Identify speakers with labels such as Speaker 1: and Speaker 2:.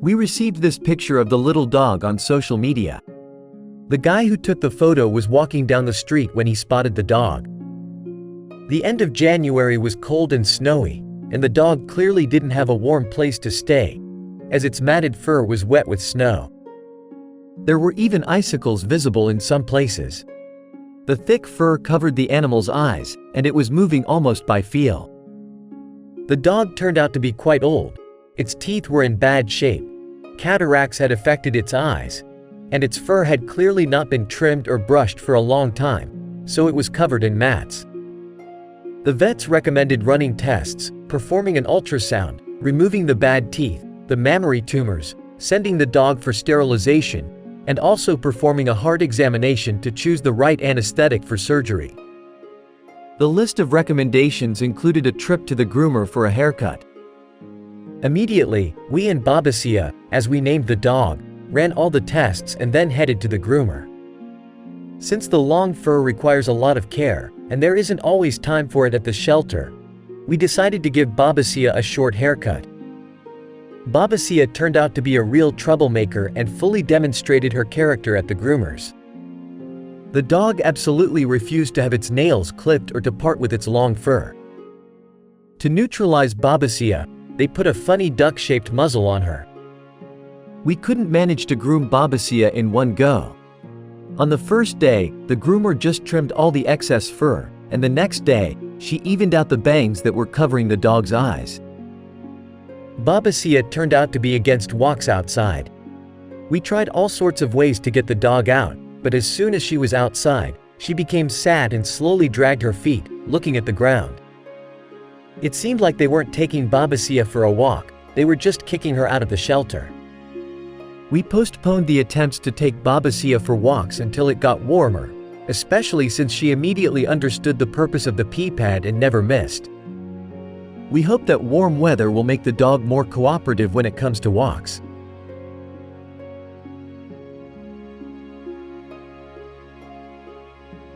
Speaker 1: We received this picture of the little dog on social media. The guy who took the photo was walking down the street when he spotted the dog. The end of January was cold and snowy, and the dog clearly didn't have a warm place to stay, as its matted fur was wet with snow. There were even icicles visible in some places. The thick fur covered the animal's eyes, and it was moving almost by feel. The dog turned out to be quite old. Its teeth were in bad shape, cataracts had affected its eyes, and its fur had clearly not been trimmed or brushed for a long time, so it was covered in mats. The vets recommended running tests, performing an ultrasound, removing the bad teeth, the mammary tumors, sending the dog for sterilization, and also performing a heart examination to choose the right anesthetic for surgery. The list of recommendations included a trip to the groomer for a haircut. Immediately, we and Babasia, as we named the dog, ran all the tests and then headed to the groomer. Since the long fur requires a lot of care, and there isn't always time for it at the shelter, we decided to give Babasia a short haircut. Babasia turned out to be a real troublemaker and fully demonstrated her character at the groomers. The dog absolutely refused to have its nails clipped or to part with its long fur. To neutralize Babasia, they put a funny duck-shaped muzzle on her. We couldn't manage to groom Babasia in one go. On the first day, the groomer just trimmed all the excess fur, and the next day, she evened out the bangs that were covering the dog's eyes. Babasia turned out to be against walks outside. We tried all sorts of ways to get the dog out, but as soon as she was outside, she became sad and slowly dragged her feet, looking at the ground. It seemed like they weren't taking Babasia for a walk, they were just kicking her out of the shelter. We postponed the attempts to take Babasia for walks until it got warmer, especially since she immediately understood the purpose of the pee pad and never missed. We hope that warm weather will make the dog more cooperative when it comes to walks.